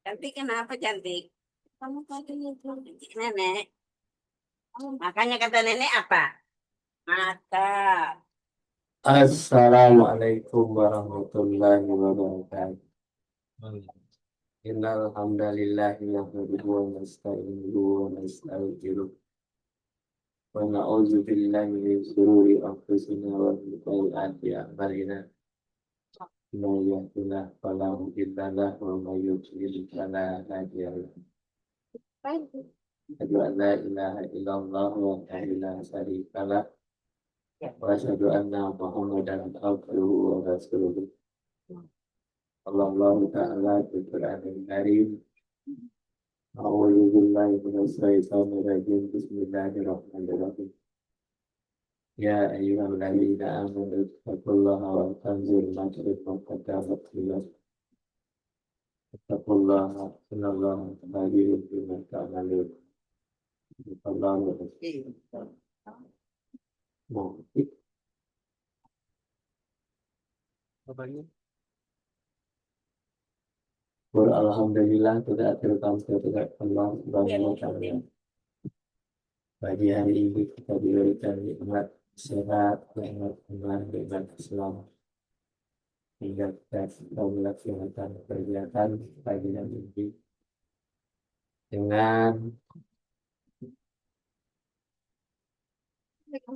Cantik kenapa cantik? Kamu katanya cantik nenek. Makanya kata nenek apa? Mata. Assalamualaikum warahmatullahi wabarakatuh. Innal hamdalillah nahmaduhu wa nasta'inuhu wa nastaghfiruh wa na'udzu billahi min shururi anfusina wa min sayyiati a'malina. Man yahdihillahu fala mudilla lahu wa man yudlil fala hadiya lahu. Asyhadu an la ilaha illallah wahdahu la syarika lah wa asyhadu anna Muhammadan abduhu wa rasuluh. Allah Ta'ala fil Qur'anil Karim. A'udzu billahi minasy syaithanir rajim. Bismillahirrahmanirrahim. Ya ayyuhalladzina amanu taqullaha wa tanzur nafsun ma qaddamat lighad. Taqullaha innallaha khabirun bima ta'malun. Allahu akbar. Nah, alhamdulillah sudah terutama kepada Allah Subhanahu wa taala. Pagi hari ini kita diberikan nikmat sehat, nikmat iman, nikmat Islam. Hingga kita melaksanakan kegiatan pagi hari ini dengan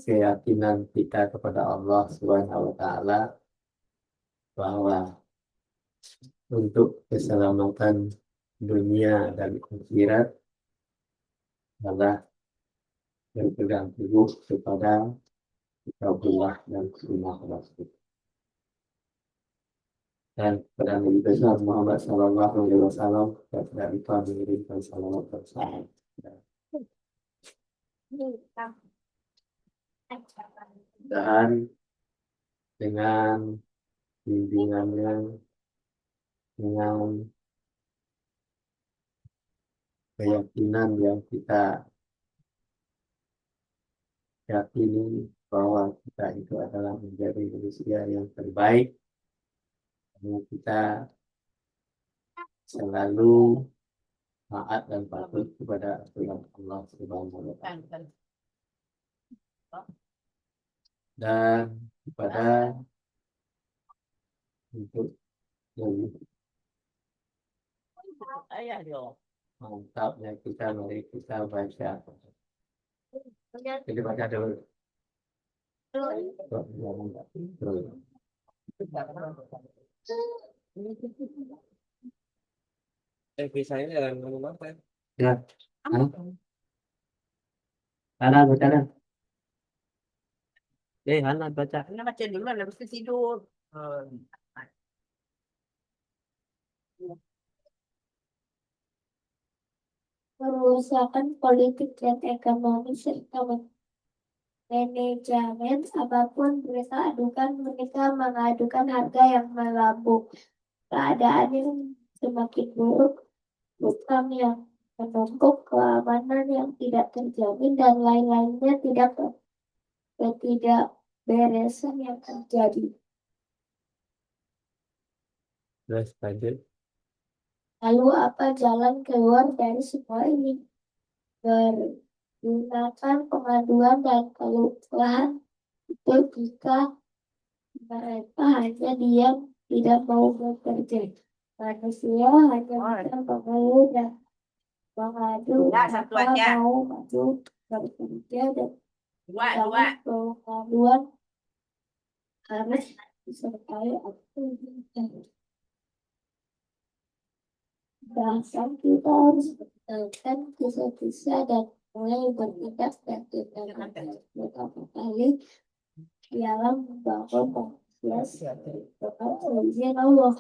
keyakinan kita kepada Allah Subhanahu wa taala bahwa untuk keselamatan dunia dan akhirat adalah berpegang teguh kepada kitabullah dan sunnah Rasul. Dan kepada Nabi besar Muhammad Sallallahu Alaihi Wasallam dan kita mengirimkan salawat dan salam. Dan dengan bimbingannya, dengan keyakinan yang kita yakini bahwa kita itu adalah menjadi manusia yang terbaik, karena kita selalu taat dan patuh kepada aturan Allah Subhanahu wa taala. Dan kepada untuk lebih mantapnya kita, mari kita baca. Jadi baca dulu. Saya dalam ngomong apa? Ya. Hana baca dah. Hana baca. Hana baca dulu, habis itu tidur. Merusakan politik dan ekonomi serta manajemen apapun mereka adukan, mereka mengadukan harga yang melambung, keadaan yang semakin buruk, utang yang menumpuk, keamanan yang tidak terjamin, dan lain-lainnya ketidakberesan yang terjadi. Terus lanjut. Lalu apa jalan keluar dari semua ini? Gunakan pengaduan dan keluhan itu jika mereka hanya diam, tidak mau bekerja. Manusia hanya bisa mengeluh dan mengadu, mereka mau maju bekerja dan dalam pengaduan harus disertai aktivitas. Bahkan kita harus menentukan kisah-kisah dan mulai bertindak dan tindakan beberapa kali dalam membangun manusia dengan izin Allah.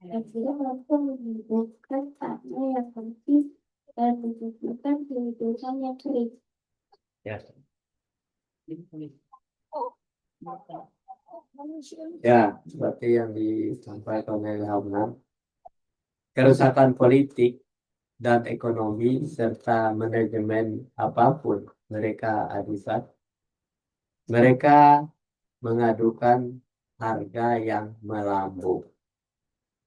Dan kita mampu menyebutkan makna yang penting dan menunjukkan kehidupan yang kering. Ya, seperti yang disampaikan oleh Hamna, kerusakan politik dan ekonomi serta manajemen apapun mereka adukan, mereka mengadukan harga yang melambung.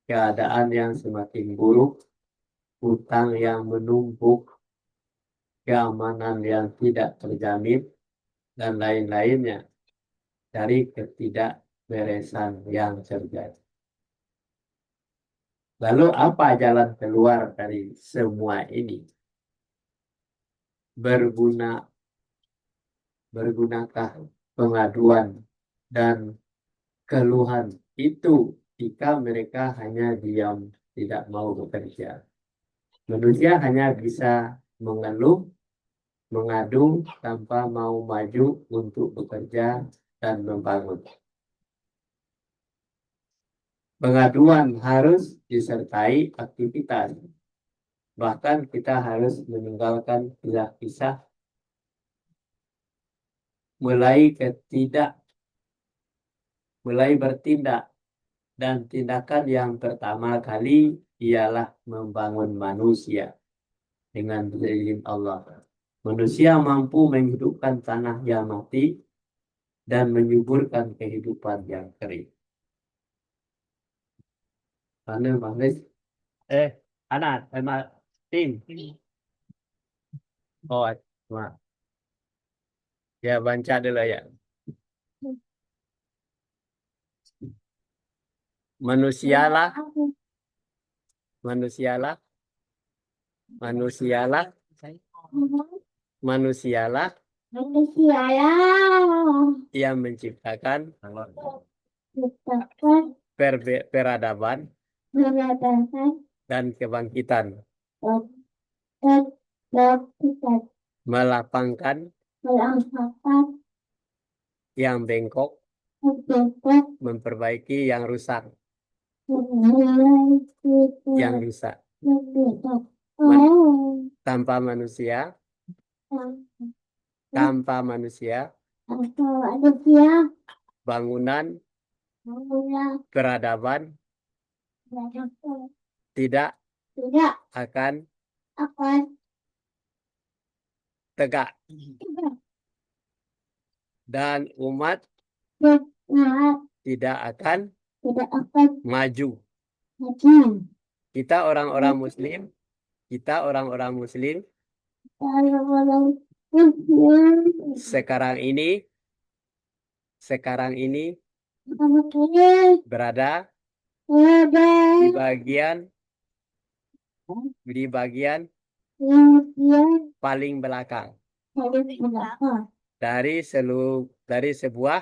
keadaan yang semakin buruk, utang yang menumpuk, keamanan yang tidak terjamin, dan lain-lainnya dari ketidakberesan yang terjadi. Lalu apa jalan keluar dari semua ini? Bergunakah pengaduan dan keluhan itu jika mereka hanya diam, tidak mau bekerja? Manusia hanya bisa mengeluh, mengadu tanpa mau maju untuk bekerja dan membangun. Pengaduan harus disertai aktivitas. Bahkan kita harus meninggalkan pisah-pisah, mulai bertindak, dan tindakan yang pertama kali ialah membangun manusia dengan izin Allah. Manusia mampu menghidupkan tanah yang mati dan menyuburkan kehidupan yang kering. Mana manis? Anak, Tim. Oh, ma. Ya, baca dulu ya. Manusialah, manusialah, manusialah, manusialah Manusialah yang menciptakan menciptakan peradaban peradaban dan kebangkitan, dan melakukan melapangkan melakukan yang bengkok, untuk memperbaiki yang rusak, yang memperbaiki rusak. kehidupan Tanpa manusia, manusia bangunan mulai peradaban tidak tidak akan akan tegak tidak dan umat benar tidak akan tidak akan maju. maju Kita orang-orang Muslim, orang-orang Muslim sekarang ini ini berada ada di bagian yang paling belakang harus dilakukan dari sebuah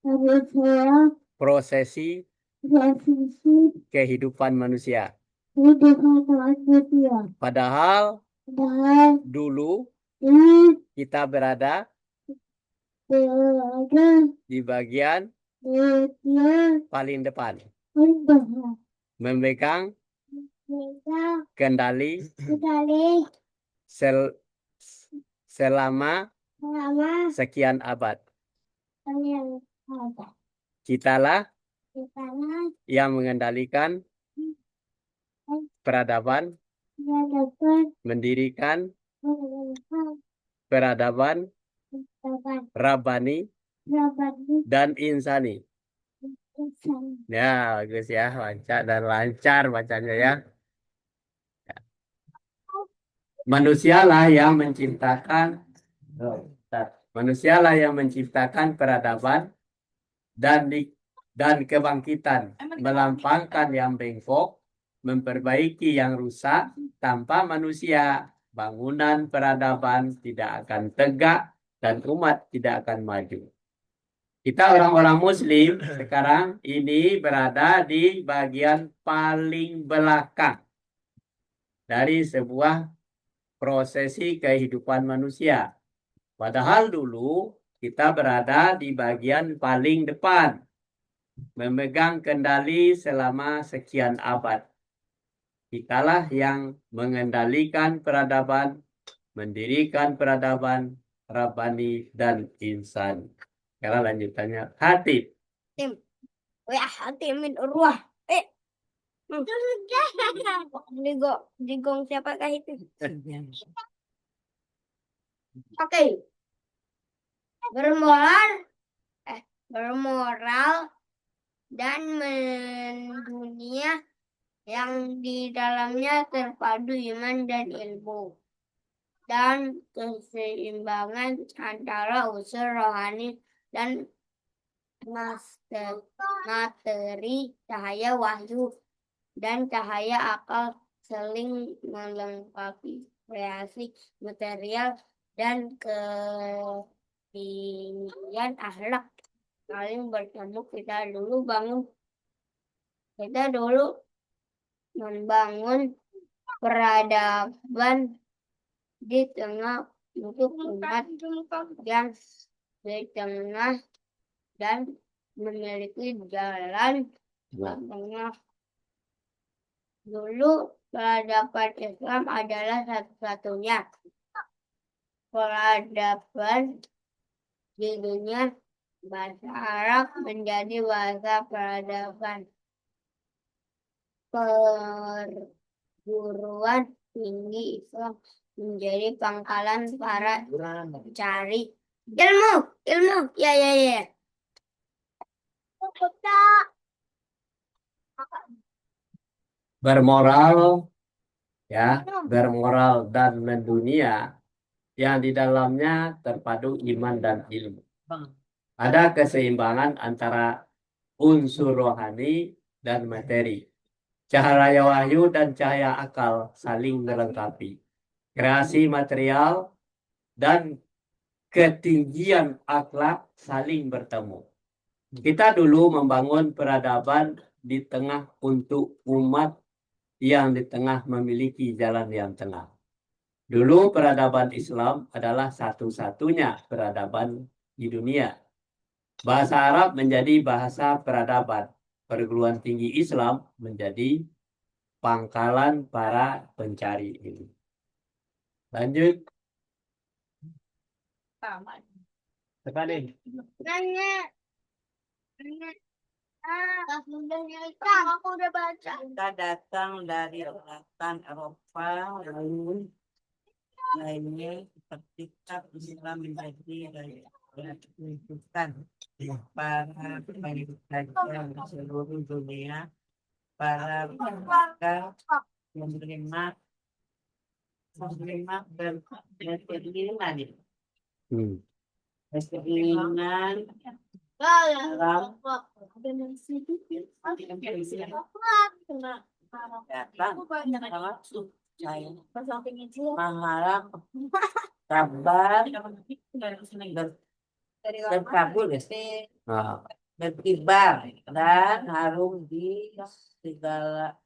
harus saya prosesi transisi kehidupan manusia. kehidupan manusia Padahal dan dulu ini kita berada berada di bagian bagian paling depan, pendengar memegang kita kendali sekali selama selama sekian abad. kalian ada Kitalah kita yang mengendalikan peradaban, dapat mendirikan mengenal peradaban dapat Rabbani dapat dan Insani. dipesan Ya, bagus ya, lancar bacanya ya. Manusialah yang menciptakan peradaban dan kebangkitan, melampangkan yang bengkok, memperbaiki yang rusak. Tanpa manusia, bangunan peradaban tidak akan tegak dan umat tidak akan maju. Kita orang-orang Muslim sekarang ini berada di bagian paling belakang dari sebuah prosesi kehidupan manusia. Padahal dulu kita berada di bagian paling depan, memegang kendali selama sekian abad. Kitalah yang mengendalikan peradaban, mendirikan peradaban Rabbani dan Insani. Sekarang lanjutannya hati. hati min ruah digong siapakah itu oke bermoral dan mendunia yang di dalamnya terpadu iman dan ilmu dan keseimbangan antara unsur rohani dan materi, cahaya wahyu dan cahaya akal saling melengkapi kreasi material dan ketinggian akhlak saling bertemu. Kita dulu membangun peradaban di tengah untuk umat yang di tengah dan memiliki jalan tengah. Dulu peradaban Islam adalah satu-satunya peradaban di dunia. Bahasa Arab menjadi bahasa peradaban. Perguruan tinggi Islam menjadi pangkalan para pencari ilmu. Ya. Bermoral, ya, bermoral dan mendunia yang di dalamnya terpadu iman dan ilmu. Ada keseimbangan antara unsur rohani dan materi. Cahaya wahyu dan cahaya akal saling melengkapi. Kreasi material dan ketinggian akhlak saling bertemu. Kita dulu membangun peradaban di tengah untuk umat yang di tengah memiliki jalan yang tengah. Dulu peradaban Islam adalah satu-satunya peradaban di dunia. Bahasa Arab menjadi bahasa peradaban. Perguruan tinggi Islam menjadi pangkalan para pencari ilmu. Lanjut. Sekali. Nanya. Aku udah baca. Kita datang dari daratan Eropa, lalu lainnya ketika Islam menjadi rujukan para pelajar di seluruh dunia, para mereka menerima berkeinginan dalam datang mengharap kabar berkabul berkibar dan harum di segala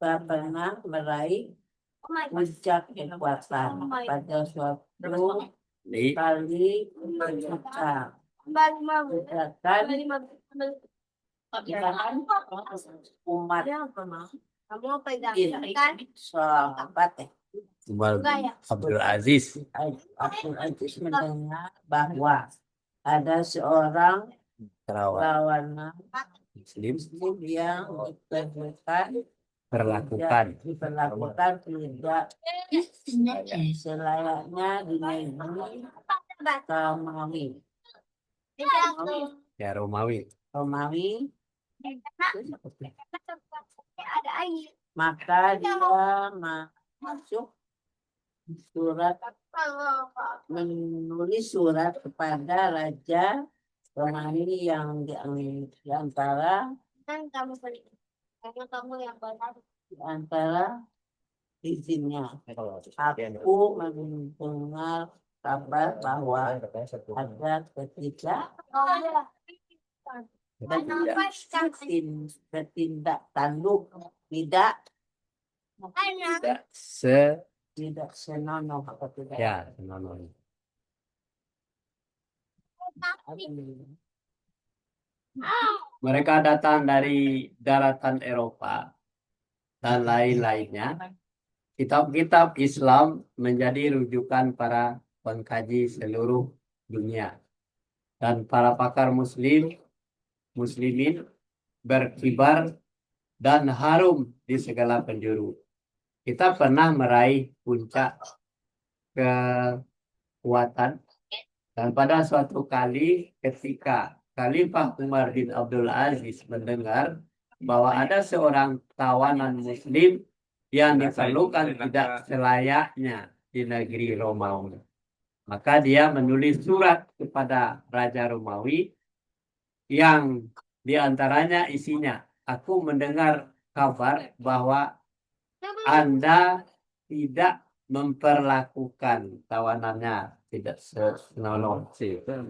pernah meraih puncak kekuatan pada suatu kali puncak umat ini sahabat Abdul Aziz mendengar bahwa ada seorang lawanan Muslim yang diperlakukan tidak selayaknya di negeri ya Romawi. Ada air. Maka dia masuk menulis surat kepada Raja Romawi yang di antara Kamu beli. Karena kamu yang benar. di antara izinnya. Aku mendengar kabar bahwa ada ketidak tanduk tidak senonoh atau tidak ya senonoh. Mereka datang dari daratan Eropa dan lain-lainnya. Kitab-kitab Islam menjadi rujukan para pengkaji seluruh dunia. Dan para pakar muslimin berkibar dan harum di segala penjuru. Kita pernah meraih puncak kekuatan. Dan pada suatu kali ketika Khalifah Umar bin Abdul Aziz mendengar bahwa ada seorang tawanan muslim yang diperlukan tidak selayaknya di negeri Romawi. Maka dia menulis surat kepada Raja Romawi yang diantaranya isinya, aku mendengar kabar bahwa Anda tidak memperlakukan tawanannya tidak senonoh. Kita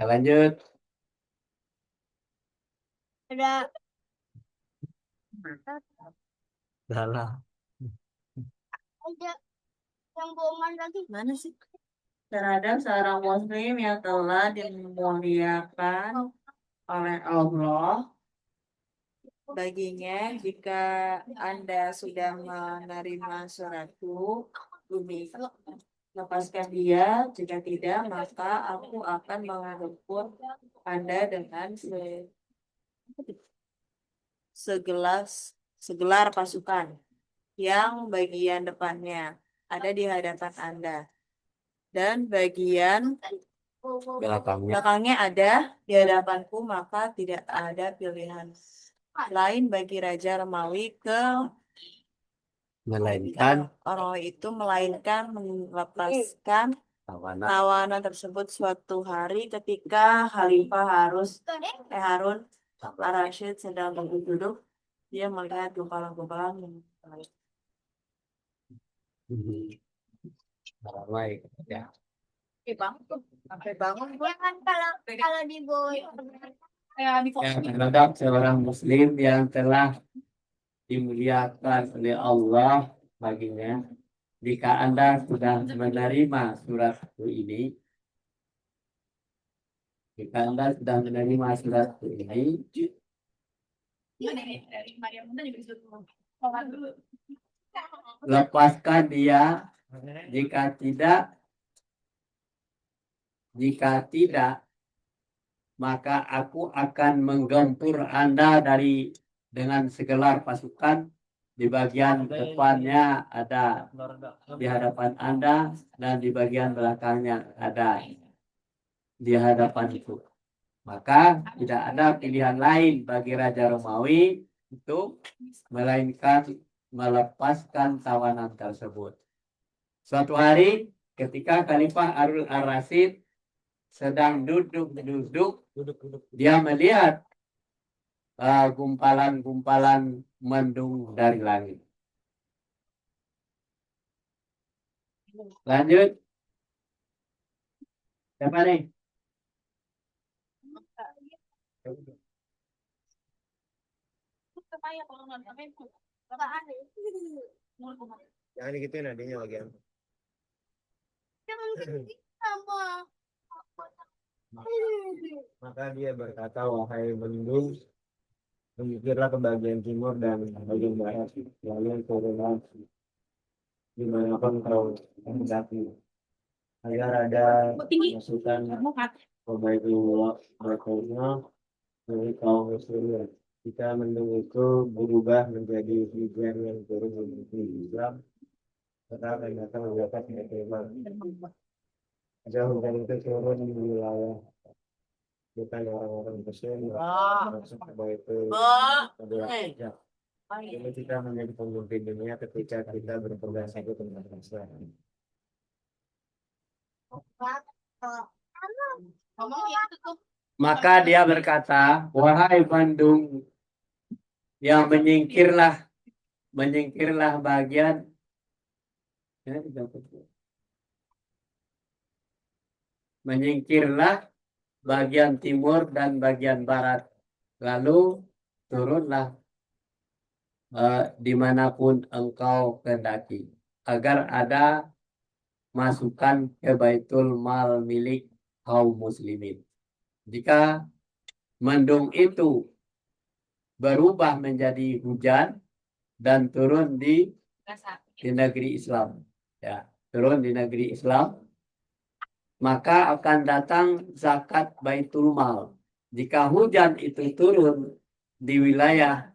lanjut. Ada Salah. ada yang bohongan lagi. Mana sih? Terhadap seorang muslim yang telah dimuliakan oleh Allah baginya, jika Anda sudah menerima suratku, lepaskan dia. Jika tidak, maka aku akan menghadapkan Anda dengan segelar pasukan yang bagian depannya ada di hadapan Anda dan bagian belakangnya ada di hadapanku, maka tidak ada pilihan lain bagi Raja Romawi Melainkan melainkan melepaskan tawanan. tawanan tersebut suatu hari ketika Khalifah Harun al-Rasyid sedang duduk. Dia melihat gumpalan-gumpalan yang Ramai ya. sampai bangun. Ya kan kalau di boy. Yang terhadap seorang muslim yang telah dimuliakan oleh Allah baginya, jika Anda sudah menerima suratku ini, lepaskan dia. Jika tidak, maka aku akan menggempur Anda dengan segelar pasukan. Di bagian depannya ada di hadapan Anda dan di bagian belakangnya ada di hadapan itu. Maka tidak ada pilihan lain bagi Raja Romawi itu melainkan melepaskan tawanan tersebut. Suatu hari ketika Khalifah Harun al-Rasyid sedang duduk, dia melihat gumpalan-gumpalan mendung dari langit. Lanjut. Siapa nih? Jangan digituin adanya lagi. Maka dia berkata, wahai mendung, menyingkirlah ke bagian timur dan bagian barat, lalu turunlah dimanapun kau mendaki, agar ada masukan kebaikan dari kaum muslimin. Jika mendung itu berubah menjadi hujan yang turun di Islam, maka akan datang mendapat keikhlasan. Jika hujan itu turun di wilayah bukan orang-orang muslim, maksud bahwa itu adalah hijab. Jadi kita menjadi pemimpin dunia ketika kita berpegang teguh tentang Islam. Maka dia berkata, wahai Bandung, yang menyingkirlah bagian timur dan bagian barat, lalu turunlah dimanapun engkau kehendaki, agar ada masukan ke Baitul Mal milik kaum muslimin. Jika mendung itu berubah menjadi hujan dan turun di negeri Islam, ya, turun di negeri Islam, maka akan datang zakat Baitul Mal. Jika hujan itu turun di wilayah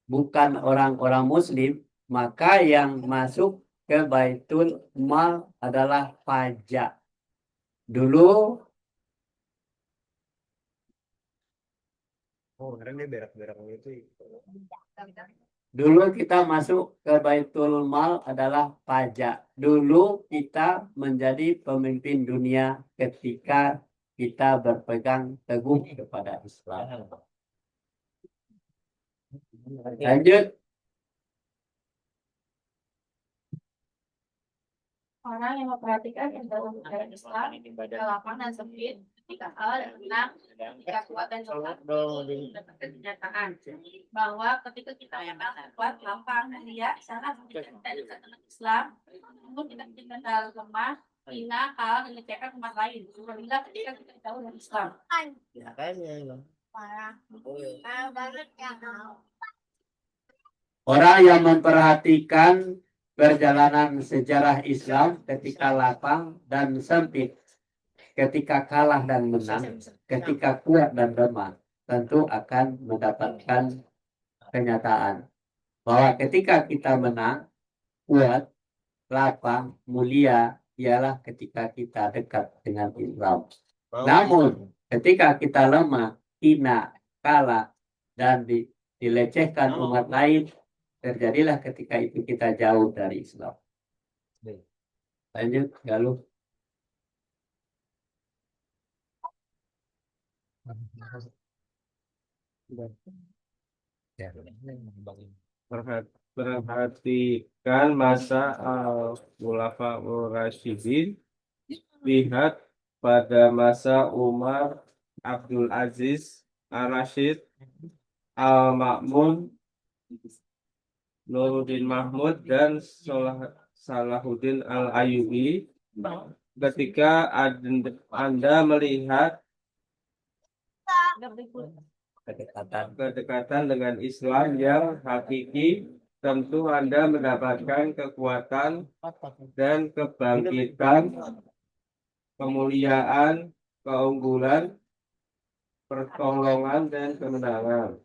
bukan orang-orang muslim, maka yang masuk ke Baitul Mal adalah pajak. Dulu Oh, karena dia berak-berak itu. Dulu kita masuk ke Baitul Mal adalah pajak. Dulu kita menjadi pemimpin dunia ketika kita berpegang teguh kepada Islam. Lanjut. Orang yang memperhatikan undang-undang Islam, kelapan dan sempit, ketika kalah dan menang, ketika kuat dan lemah, mendapatkan kenyataan bahwa ketika kita memang kuat, lapang, mulia, sangat mencintai kesatuan Islam, namun kita mencintai lemah, hina, kalah, dan mengecewakan umat lain. Apabila ketika kita jauh dari Islam. Ya kayaknya. Parah banget ya. Orang yang memperhatikan perjalanan sejarah Islam ketika lapang dan sempit, ketika kalah dan menang, ketika kuat dan lemah, tentu akan mendapatkan kenyataan bahwa ketika kita menang, kuat, lapang, mulia, ialah ketika kita dekat dengan Islam. Namun, ketika kita lemah, hina, kalah, dan dilecehkan umat lain, terjadilah ketika itu kita jauh dari Islam. Lanjut, Galuh. Perhatikan masa al-Khulafa Rasyidin, lihat pada masa Umar, Abdul Aziz, Ar-Rasyid, Al-Ma'mun, Nuruddin Mahmud, dan Salahuddin Al-Ayyubi. Ketika Anda melihat kedekatan dengan Islam yang hakiki, tentu Anda mendapatkan kekuatan dan kebangkitan, kemuliaan, keunggulan, pertolongan, dan kemenangan.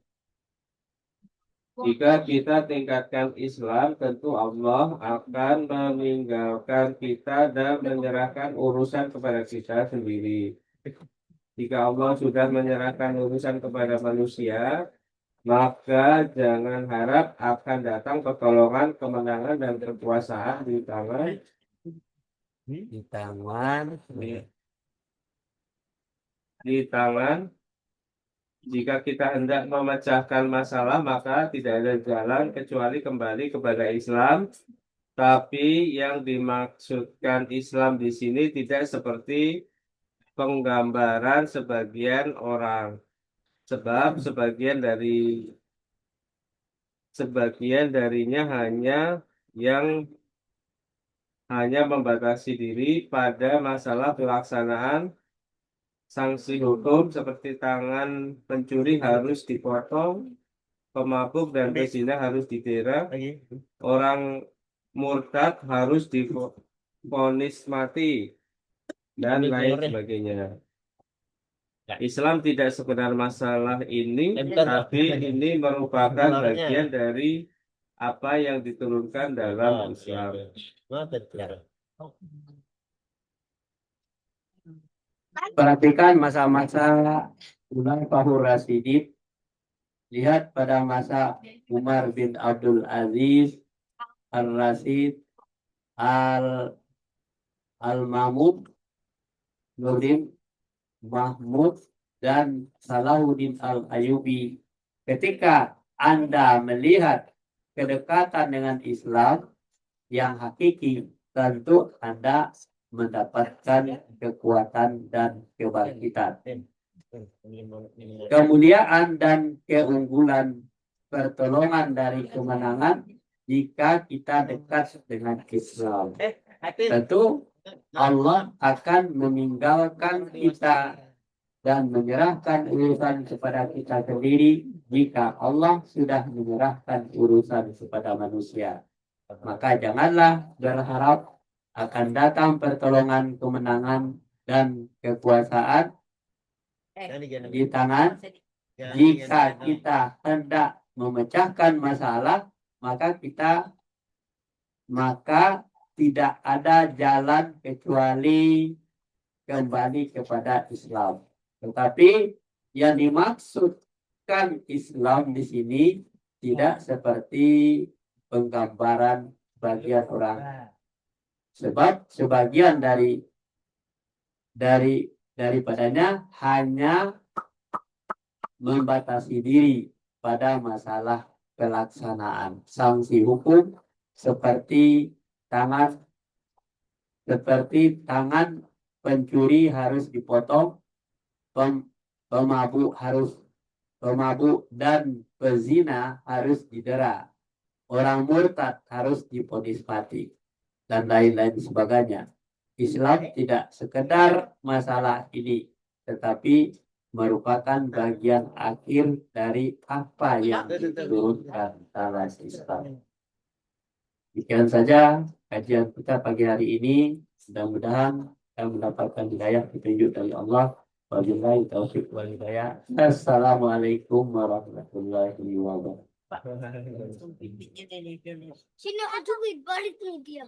Jika kita tingkatkan Islam, tentu Allah akan meninggalkan kita dan menyerahkan urusan kepada kita sendiri. Jika Allah sudah menyerahkan urusan kepada manusia, maka jangan harap akan datang pertolongan, kemenangan, dan kekuasaan di tangan. Jika kita hendak memecahkan masalah, maka tidak ada jalan kecuali kembali kepada Islam. Tapi yang dimaksudkan Islam di sini tidak seperti penggambaran sebagian orang. Sebab sebagian darinya hanya membatasi diri pada masalah pelaksanaan sanksi hukum, seperti tangan pencuri harus dipotong, pemabuk dan pezina harus didera, orang murtad harus divonis mati, dan lain sebagainya. Islam tidak sekedar masalah ini, tapi ini merupakan bagian dari apa yang diturunkan dalam Islam. Perhatikan masa-masa Khulafaur Rasyidin. Lihat pada masa Umar bin Abdul Aziz, Ar-Rasyid, Al-Mahmud, Nuruddin Mahmud, dan Salahuddin Al-Ayyubi. Ketika Anda melihat kedekatan dengan Islam yang hakiki, tentu Anda mendapatkan kekuatan dan kebangkitan, kemuliaan dan keunggulan, pertolongan dari kemenangan jika kita dekat dengan Islam. Tentu Allah akan meninggalkan kita dan menyerahkan urusan kepada kita sendiri jika Allah sudah menyerahkan urusan kepada manusia. Maka janganlah berharap akan datang pertolongan, kemenangan, dan kekuasaan di tangan. Jika kita hendak memecahkan masalah, maka tidak ada jalan kecuali kembali kepada Islam. Tetapi yang dimaksud maksudkan Islam di sini tidak seperti penggambaran bagian orang. Sebab sebagian daripadanya hanya membatasi diri pada masalah pelaksanaan sanksi hukum seperti tangan pencuri harus dipotong, pemabuk dan pezina harus didera, orang murtad harus divonis mati, dan lain-lain sebagainya. Islam tidak sekedar masalah ini, tetapi merupakan bagian akhir dari apa yang diturunkan dalam Islam. Demikian saja kajian kita pagi hari ini. Mudah-mudahan kita mendapatkan hidayah petunjuk dari Allah. Wabillahi taufiq wal hidayah. Assalamualaikum warahmatullahi wabarakatuh. Sini aku balik nih dia.